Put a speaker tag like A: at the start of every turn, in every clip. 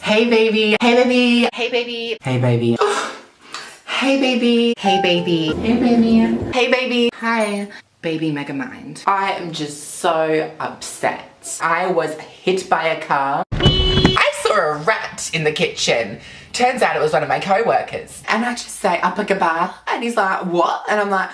A: Hey baby, hey baby, hey baby, hey baby. Hey baby, hey baby, hey baby, hey baby. Hi, baby Megamind. I am just so upset. I was hit by a car. I saw a rat in the kitchen. Turns out it was one of my co-workers. And I just say, apa kabar? And he's like, what? And I'm like,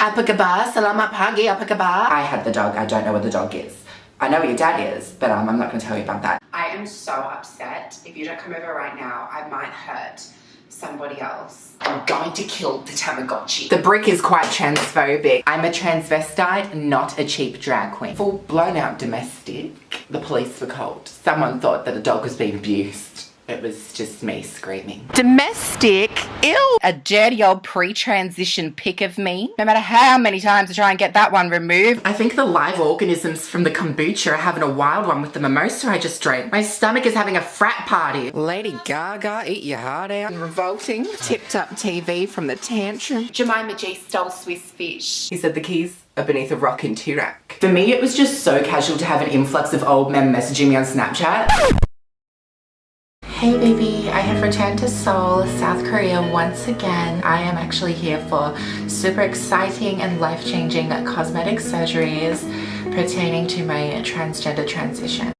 A: apa kabar? Selamat pagi, apa kabar? I had the dog. I don't know what the dog is. I know what your dad is, but I'm not going to tell you about that. I am so upset. If you don't come over right now, I might hurt somebody else. I'm going to kill the Tamagotchi. The brick is quite transphobic. I'm a transvestite, not a cheap drag queen. Full blown out domestic. The police were called. Someone thought that a dog was being abused. It was just me screaming. Domestic? Ew! A dirty old pre-transition pic of me. No matter how many times I try and get that one removed. I think the live organisms from the kombucha are having a wild one with the mimosa I just drank. My stomach is having a frat party. Lady Gaga, eat your heart out. Revolting. Tipped up TV from the tantrum. Jemima G stole Swiss fish. He said the keys are beneath a rock in Turak. For me, it was just so casual to have an influx of old men messaging me on Snapchat. Hey baby, I have returned to Seoul, South Korea once again. I am actually here for super exciting and life-changing cosmetic surgeries pertaining to my transgender transition.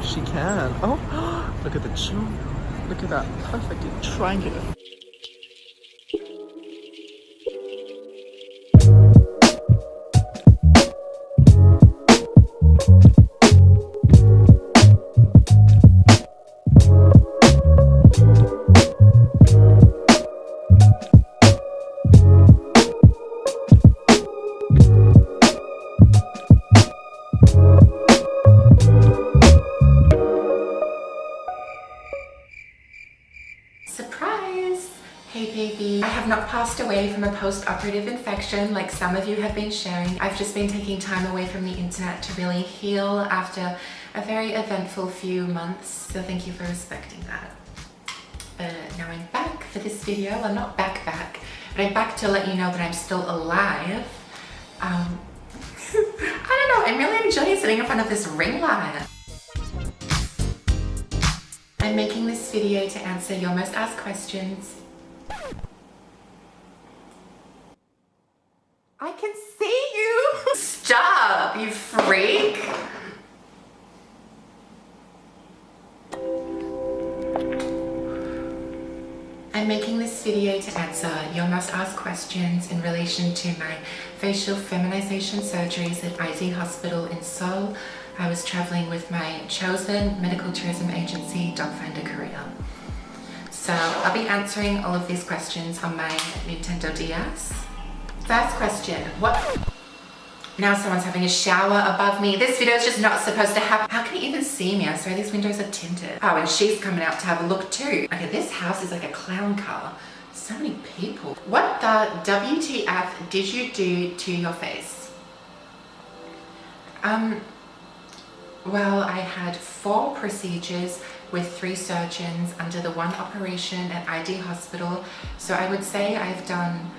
B: She can. Oh, look at the jump. Look at that perfectly triangular.
A: Surprise! Hey baby, I have not passed away from a post-operative infection like some of you have been sharing. I've just been taking time away from the internet to really heal after a very eventful few months, so thank you for respecting that. Now I'm back for this video. I'm not back, but I'm back to let you know that I'm still alive. I don't know, I'm really enjoying sitting in front of this ring light. I'm making this video to answer your most asked questions. I can see you! Stop, you freak! I'm making this video to answer your most asked questions in relation to my facial feminization surgeries at ID Hospital in Seoul. I was traveling with my chosen medical tourism agency, Docfinderkorea. So I'll be answering all of these questions on my Nintendo DS. First question, what? Now someone's having a shower above me. This video is just not supposed to happen. How can you even see me? I swear these windows are tinted. Oh, and she's coming out to have a look too. Okay, this house is like a clown car. So many people. What the WTF did you do to your face? Well, I had 4 procedures with 3 surgeons under the one operation at ID Hospital. So I would say I've done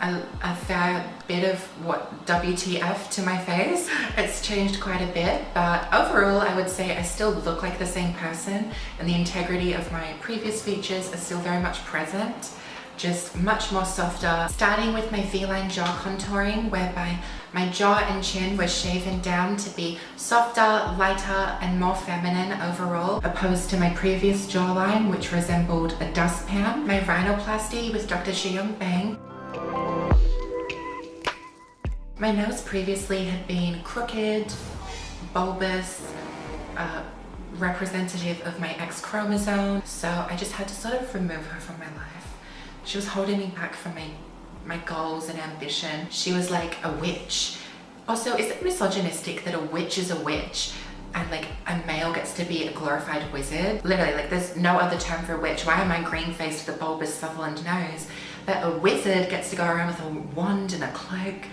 A: a fair bit of what WTF to my face. It's changed quite a bit, but overall I would say I still look like the same person and the integrity of my previous features are still very much present. just much more softer, starting with my feline jaw contouring, whereby my jaw and chin were shaven down to be softer, lighter, and more feminine overall, opposed to my previous jawline, which resembled a dustpan. My rhinoplasty with Dr. Cheong Bang. My nose previously had been crooked, bulbous, representative of my X chromosome, so I just had to sort of remove her from my life. She was holding me back from my goals and ambition. She was like a witch. Also, is it misogynistic that a witch is a witch and like a male gets to be a glorified wizard? Literally, like there's no other term for a witch. Why am I green-faced with a bulbous Sutherland nose? That a wizard gets to go around with a wand and a cloak.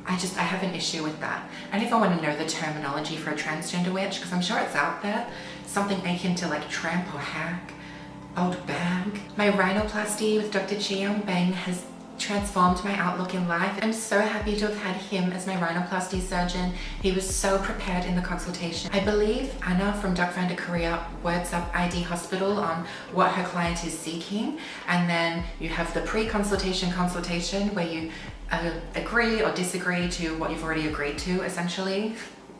A: I have an issue with that. I don't even want to know the terminology for a transgender witch because I'm sure it's out there. Something akin to like tramp or hack, old bag. My rhinoplasty with Dr. Cheong Bang has transformed my outlook in life. I'm so happy to have had him as my rhinoplasty surgeon. He was so prepared in the consultation. I believe Anna from Docfinderkorea words up ID Hospital on what her client is seeking, and then you have the pre-consultation consultation where you agree or disagree to what you've already agreed to, essentially,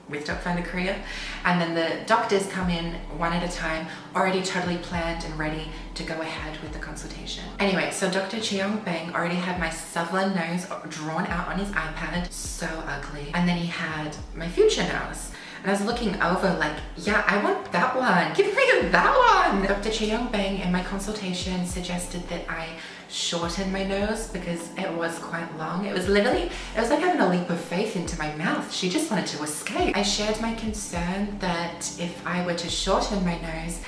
A: with Docfinderkorea. And then the doctors come in one at a time, already totally planned and ready to go ahead with the consultation. Anyway, so Dr. Cheong Bang already had my Sutherland nose drawn out on his iPad, so ugly. And then he had my future nose. And I was looking over like, yeah, I want that one. Give me that one. Dr. Cheong Bang in my consultation suggested that I shorten my nose because it was quite long. It was like having a leap of faith into my mouth. She just wanted to escape. I shared my concern that if I were to shorten my nose,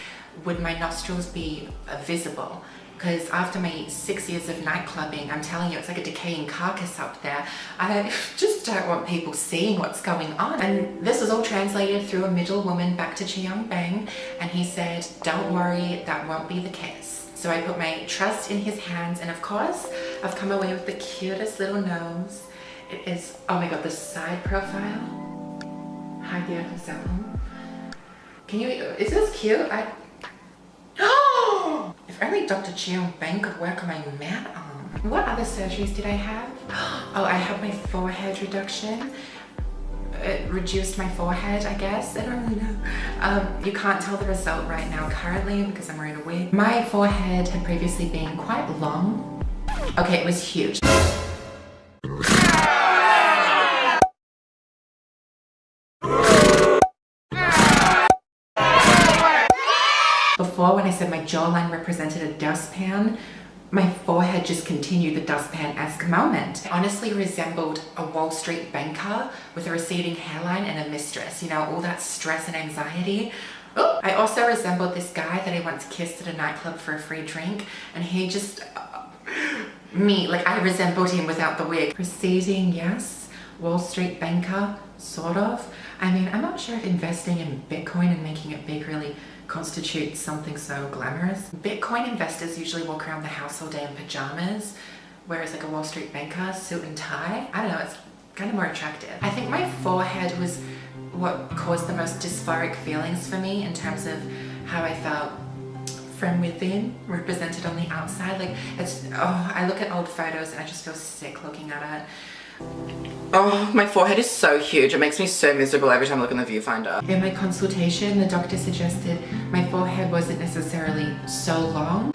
A: would my nostrils be visible? Because after my 6 years of night clubbing, I'm telling you, it's like a decaying carcass up there. I just don't want people seeing what's going on. And this was all translated through a middle woman back to Cheong Bang, and he said, don't worry, that won't be the case. So I put my trust in his hands, and of course, I've come away with the cutest little nose. It is, oh my god, the side profile. Hi there, can you, is this cute? If only Dr. Cheong Bang could work on my mat arm. What other surgeries did I have? Oh, I had my forehead reduction. It reduced my forehead, I guess. I don't really know. You can't tell the result right now currently because I'm wearing a wig. My forehead had previously been quite long. Okay, it was huge. Before, when I said my jawline represented a dustpan, my forehead just continued the dustpan-esque moment. It honestly resembled a Wall Street banker with a receding hairline and a mistress, you know, all that stress and anxiety. Oh, I also resembled this guy that I once kissed at a nightclub for a free drink, and he just, I resembled him without the wig. Receding, yes. Wall Street banker, sort of. I mean, I'm not sure if investing in Bitcoin and making it big really constitutes something so glamorous. Bitcoin investors usually walk around the house all day in pajamas, whereas like a Wall Street banker, suit and tie, I don't know, it's kind of more attractive. I think my forehead was what caused the most dysphoric feelings for me in terms of how I felt from within, represented on the outside. Like, it's, oh, I look at old photos and I just feel sick looking at it. Oh, my forehead is so huge. It makes me so miserable every time I look in the viewfinder. In my consultation, the doctor suggested my forehead wasn't necessarily so long.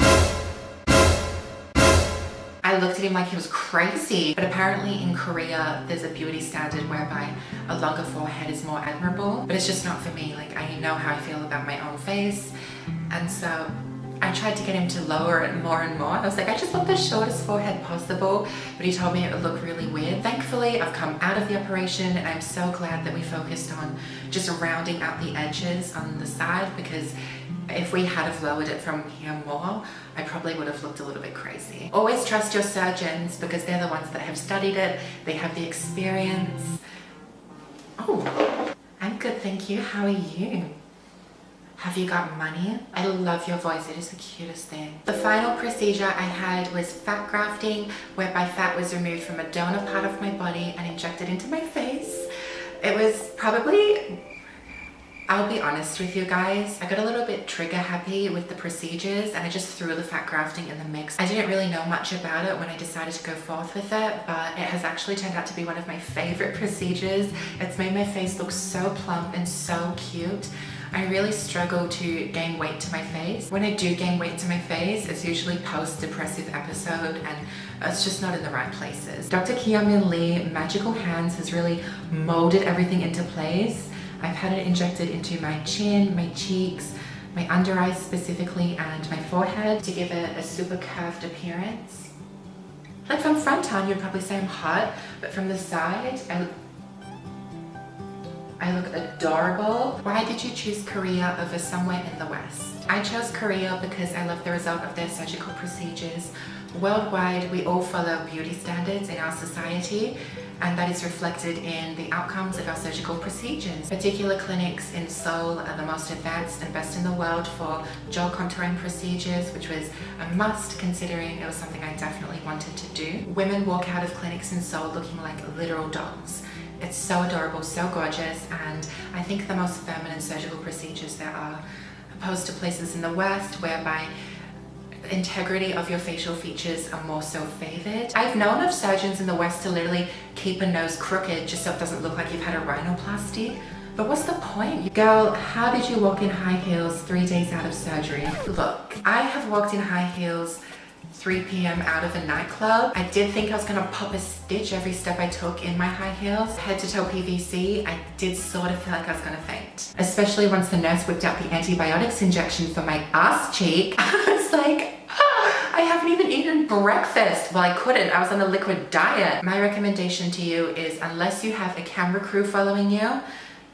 A: I looked at him like he was crazy. But apparently in Korea, there's a beauty standard whereby a longer forehead is more admirable. But it's just not for me. Like, I know how I feel about my own face. And so I tried to get him to lower it more and more. I was like, I just want the shortest forehead possible, but he told me it would look really weird. Thankfully, I've come out of the operation and I'm so glad that we focused on just rounding out the edges on the side, because if we had have lowered it from here more, I probably would have looked a little bit crazy. Always trust your surgeons because they're the ones that have studied it. They have the experience. Oh, I'm good, thank you. How are you? Have you got money? I love your voice, it is the cutest thing. The final procedure I had was fat grafting, whereby fat was removed from a donor part of my body and injected into my face. It was probably I'll be honest with you guys, I got a little bit trigger happy with the procedures and I just threw the fat grafting in the mix. I didn't really know much about it when I decided to go forth with it, but it has actually turned out to be one of my favorite procedures. It's made my face look so plump and so cute. I really struggle to gain weight to my face. When I do gain weight to my face, it's usually post-depressive episode and it's just not in the right places. Dr. Kyeomin Lee Magical Hands has really molded everything into place. I've had it injected into my chin, my cheeks, my under eyes specifically, and my forehead to give it a super curved appearance. Like from front on, you'd probably say I'm hot, but from the side, I look adorable. Why did you choose Korea over somewhere in the West? I chose Korea because I love the result of their surgical procedures. Worldwide, we all follow beauty standards in our society, and that is reflected in the outcomes of our surgical procedures. Particular clinics in Seoul are the most advanced and best in the world for jaw contouring procedures, which was a must considering it was something I definitely wanted to do. Women walk out of clinics in Seoul looking like literal dolls. It's so adorable, so gorgeous, and I think the most feminine surgical procedures there are, opposed to places in the West whereby integrity of your facial features are more so favored. I've known of surgeons in the West to literally keep a nose crooked just so it doesn't look like you've had a rhinoplasty. But what's the point? Girl, how did you walk in high heels 3 days out of surgery? Look, I have walked in high heels 3 p.m. out of a nightclub. I did think I was gonna pop a stitch every step I took in my high heels. Head to toe PVC, I did sort of feel like I was gonna faint. Especially once the nurse whipped out the antibiotics injection for my ass cheek. I was like, I haven't even eaten breakfast. Well, I couldn't, I was on a liquid diet. My recommendation to you is, unless you have a camera crew following you,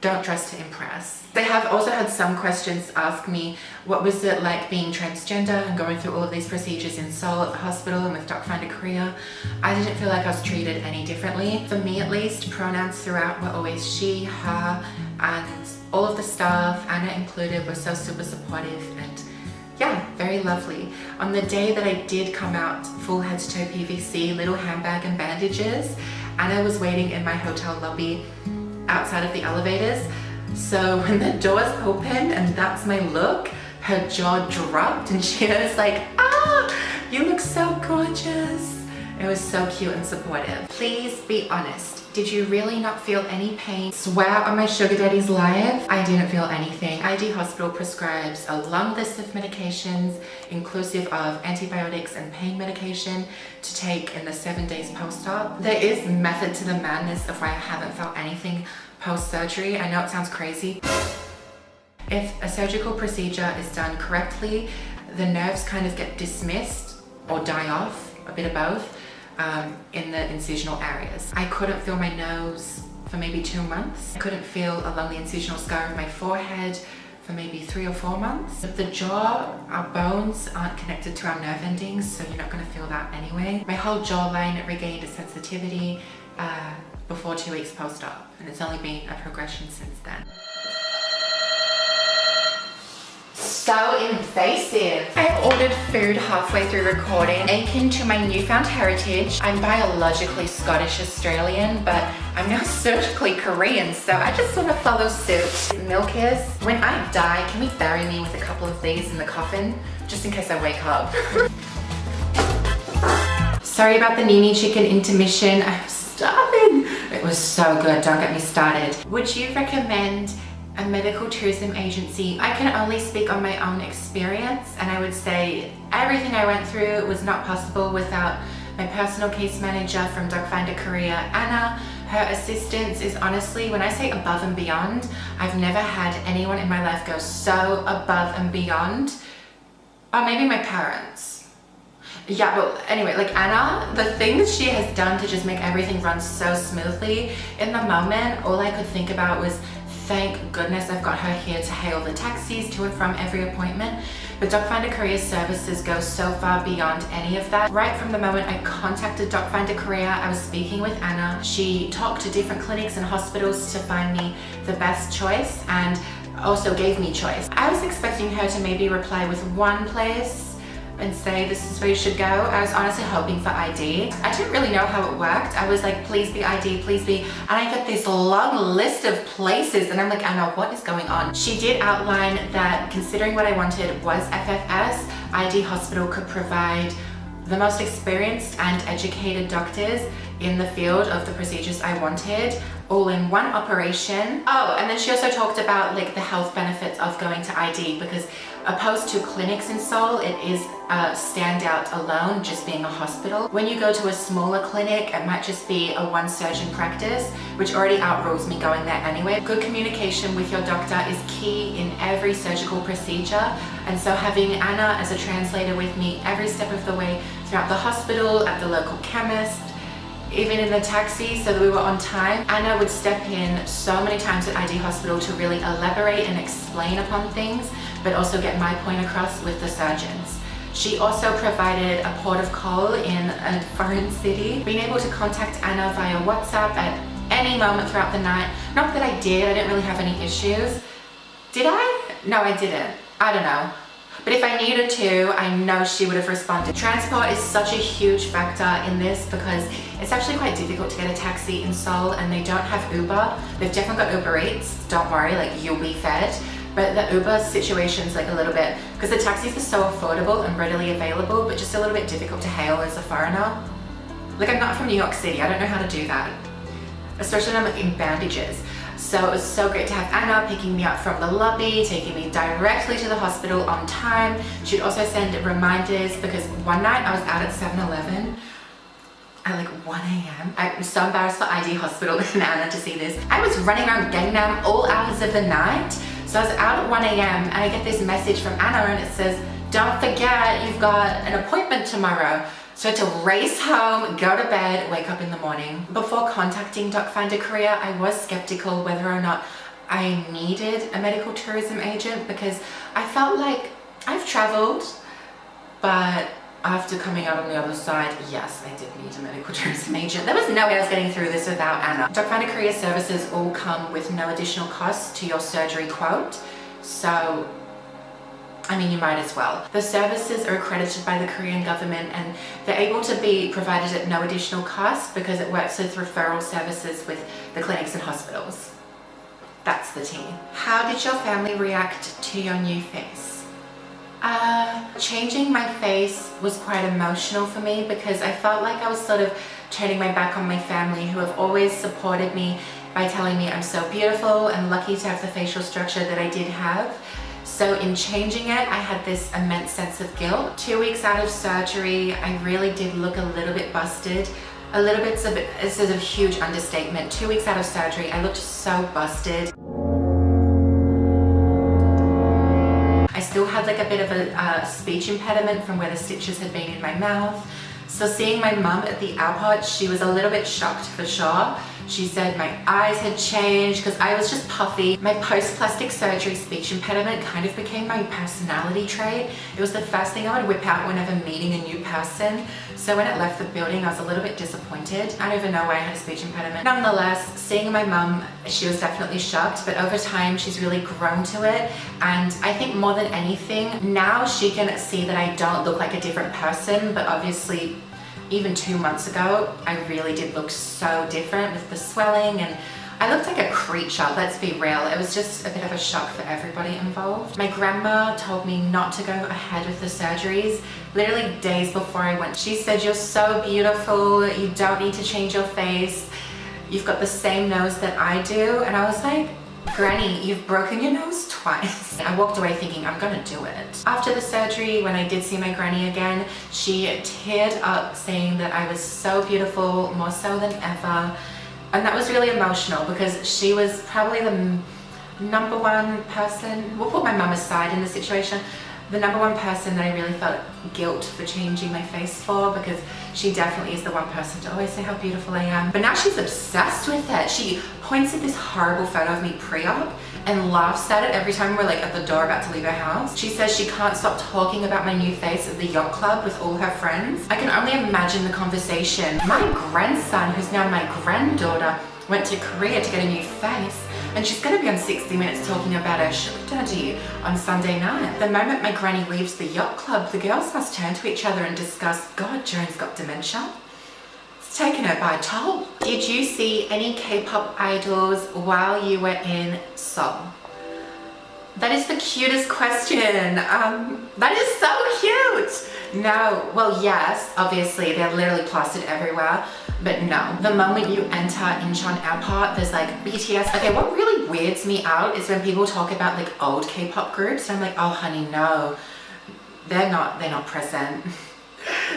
A: don't dress to impress. They have also had some questions ask me, what was it like being transgender and going through all of these procedures in Seoul at the hospital and with Docfinderkorea? I didn't feel like I was treated any differently. For me at least, pronouns throughout were always she, her, and all of the staff, Anna included, were so super supportive and yeah, very lovely. On the day that I did come out full head to toe PVC, little handbag and bandages, Anna was waiting in my hotel lobby outside of the elevators. So when the doors opened and that's my look, her jaw dropped and she was like, ah, you look so gorgeous. It was so cute and supportive. Please be honest. Did you really not feel any pain? Swear on my sugar daddy's life, I didn't feel anything. ID Hospital prescribes a long list of medications, inclusive of antibiotics and pain medication to take in the 7 days post-op. There is method to the madness of why I haven't felt anything post-surgery. I know it sounds crazy. If a surgical procedure is done correctly, the nerves kind of get dismissed or die off, a bit of both. In the incisional areas. I couldn't feel my nose for maybe 2 months. I couldn't feel along the incisional scar of my forehead for maybe 3 or 4 months. With the jaw, our bones aren't connected to our nerve endings, so you're not going to feel that anyway. My whole jawline regained its sensitivity before 2 weeks post-op, and it's only been a progression since then. So invasive. I ordered food halfway through recording. Akin to my newfound heritage, I'm biologically Scottish Australian, but I'm now surgically Korean, so I just want to follow suit. Milk is, when I die, can we bury me with a couple of these in the coffin? Just in case I wake up. Sorry about the Nini chicken intermission. I'm starving. It was so good, don't get me started. Would you recommend a medical tourism agency? I can only speak on my own experience, and I would say everything I went through was not possible without my personal case manager from Docfinderkorea, Anna. Her assistance is honestly, when I say above and beyond, I've never had anyone in my life go so above and beyond. Or maybe my parents. Yeah, well, anyway, like Anna, the things she has done to just make everything run so smoothly, in the moment, all I could think about was, thank goodness I've got her here to hail the taxis to and from every appointment. But Docfinderkorea's services go so far beyond any of that. Right from the moment I contacted Docfinderkorea, I was speaking with Anna. She talked to different clinics and hospitals to find me the best choice and also gave me choice. I was expecting her to maybe reply with one place, and say this is where you should go. I was honestly hoping for ID. I didn't really know how it worked. I was like, please be ID, please be. And I got this long list of places and I'm like, Anna, what is going on? She did outline that considering what I wanted was FFS, ID Hospital could provide the most experienced and educated doctors in the field of the procedures I wanted, all in one operation. Oh, and then she also talked about like the health benefits of going to ID, because opposed to clinics in Seoul, it is a standout alone, just being a hospital. When you go to a smaller clinic, it might just be a one surgeon practice, which already outrules me going there anyway. Good communication with your doctor is key in every surgical procedure. And so having Anna as a translator with me every step of the way throughout the hospital, at the local chemist, even in the taxi, so that we were on time. Anna would step in so many times at ID Hospital to really elaborate and explain upon things, but also get my point across with the surgeons. She also provided a port of call in a foreign city. Being able to contact Anna via WhatsApp at any moment throughout the night. Not that I did, I didn't really have any issues. Did I? No, I didn't. I don't know. But if I needed to, I know she would have responded. Transport is such a huge factor in this because it's actually quite difficult to get a taxi in Seoul, and they don't have Uber. They've definitely got Uber Eats, don't worry, like you'll be fed. But the Uber situation's like a little bit, because the taxis are so affordable and readily available, but just a little bit difficult to hail as a foreigner. Like I'm not from New York City, I don't know how to do that. Especially when I'm in bandages. So it was so great to have Anna picking me up from the lobby, taking me directly to the hospital on time. She'd also send reminders, because one night I was out at 7-Eleven at like 1 a.m. I'm so embarrassed for ID Hospital and Anna to see this. I was running around Gangnam all hours of the night. So I was out at 1 a.m. and I get this message from Anna and it says, don't forget you've got an appointment tomorrow. So I had to race home, go to bed, wake up in the morning. Before contacting Docfinderkorea, I was skeptical whether or not I needed a medical tourism agent, because I felt like I've traveled, but after coming out on the other side, yes, I did need a medical tourism agent. There was no way I was getting through this without Anna. Docfinderkorea services all come with no additional cost to your surgery quote. So I mean, you might as well. The services are accredited by the Korean government and they're able to be provided at no additional cost because it works with referral services with the clinics and hospitals. That's the tea. How did your family react to your new face? Changing my face was quite emotional for me because I felt like I was sort of turning my back on my family, who have always supported me by telling me I'm so beautiful and lucky to have the facial structure that I did have. So in changing it, I had this immense sense of guilt. 2 weeks out of surgery, I really did look a little bit busted. A little bit's a bit, this is a huge understatement. 2 weeks out of surgery, I looked so busted. I still had like a bit of a speech impediment from where the stitches had been in my mouth. So seeing my mum at the airport, she was a little bit shocked for sure. She said my eyes had changed because I was just puffy. My post-plastic surgery speech impediment kind of became my personality trait. It was the first thing I would whip out whenever meeting a new person. So when it left the building, I was a little bit disappointed. I don't even know why I had a speech impediment. Nonetheless, seeing my mum, she was definitely shocked, but over time, she's really grown to it. And I think more than anything, now she can see that I don't look like a different person, but obviously, even 2 months ago, I really did look so different with the swelling, and I looked like a creature, let's be real. It was just a bit of a shock for everybody involved. My grandma told me not to go ahead with the surgeries literally days before I went. She said, you're so beautiful, you don't need to change your face. You've got the same nose that I do. And I was like, Granny, you've broken your nose twice. I walked away thinking, I'm gonna do it. After the surgery, when I did see my granny again, she teared up saying that I was so beautiful, more so than ever. And that was really emotional because she was probably the number one person, we'll put my mum aside in the situation, the number one person that I really felt guilt for changing my face for, because she definitely is the one person to always say how beautiful I am. But now she's obsessed with it. She points at this horrible photo of me pre-op and laughs at it every time we're like at the door about to leave her house. She says she can't stop talking about my new face at the yacht club with all her friends. I can only imagine the conversation. My grandson, who's now my granddaughter, went to Korea to get a new face, and she's gonna be on 60 Minutes talking about her sugar daddy on Sunday night. The moment my granny leaves the yacht club, the girls must turn to each other and discuss, God, Joan's got dementia. It's taken her by toll. Did you see any K-pop idols while you were in Seoul? That is the cutest question. That is so cute. No, well, yes, obviously they're literally plastered everywhere, but no. The moment you enter Incheon Airport, there's like BTS. Okay, what really weirds me out is when people talk about like old K-pop groups, and I'm like, oh honey, no, they're not present.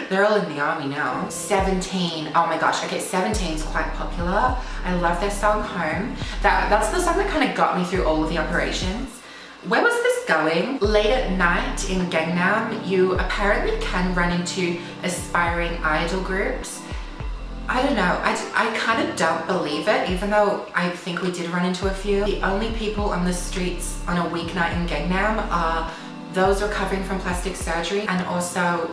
A: They're all in the army now. 17, oh my gosh, okay, 17 is quite popular. I love their song Home. That's the song that kind of got me through all of the operations. Where was this going? Late at night in Gangnam, you apparently can run into aspiring idol groups. I don't know, I kind of don't believe it, even though I think we did run into a few. The only people on the streets on a weeknight in Gangnam are those recovering from plastic surgery and also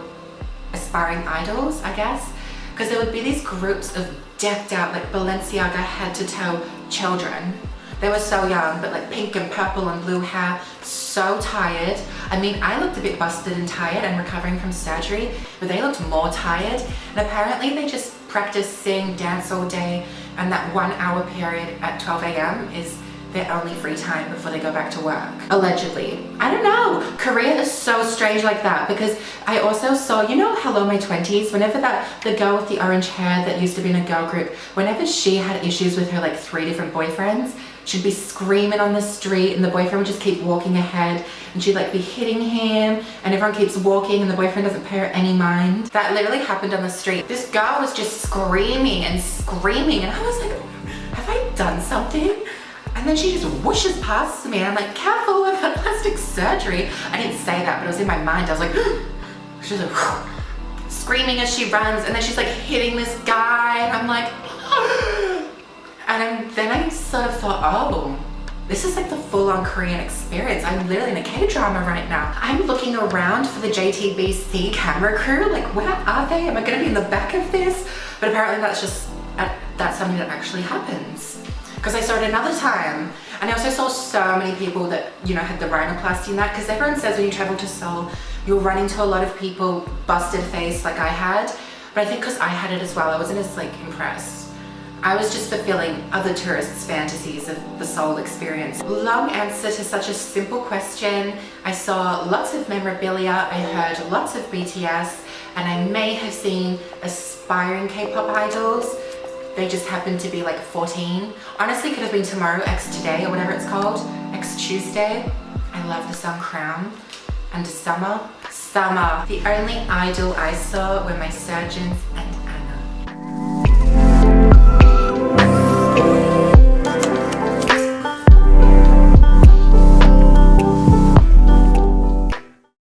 A: aspiring idols, I guess. Because there would be these groups of decked out, like Balenciaga head to toe children. They were so young, but like pink and purple and blue hair, so tired. I mean, I looked a bit busted and tired and recovering from surgery, but they looked more tired. And apparently they just practice, sing, dance all day, and that 1 hour period at 12 a.m. is their only free time before they go back to work. Allegedly. I don't know. Korea is so strange like that, because I also saw, you know, Hello My 20s, whenever the girl with the orange hair that used to be in a girl group, whenever she had issues with her like 3 different boyfriends, she'd be screaming on the street and the boyfriend would just keep walking ahead and she'd like be hitting him and everyone keeps walking and the boyfriend doesn't pay her any mind. That literally happened on the street. This girl was just screaming and screaming and I was like, have I done something? And then she just whooshes past me and I'm like, careful, I've had plastic surgery. I didn't say that, but it was in my mind. I was like, she's like screaming as she runs and then she's like hitting this guy and I'm like, and then I sort of thought, oh, this is like the full-on Korean experience. I'm literally in a K-drama right now. I'm looking around for the JTBC camera crew, like where are they? Am I gonna be in the back of this? But apparently that's something that actually happens. Because I saw it another time. And I also saw so many people that, you know, had the rhinoplasty and that, because everyone says when you travel to Seoul, you'll run into a lot of people busted face like I had. But I think because I had it as well, I wasn't as like impressed. I was just fulfilling other tourists' fantasies of the Seoul experience. Long answer to such a simple question. I saw lots of memorabilia, I heard lots of BTS, and I may have seen aspiring K-pop idols. They just happened to be like 14. Honestly, could have been Tomorrow X Today or whatever it's called, X Tuesday. I love the song Crown. And Summer. The only idol I saw were my surgeons and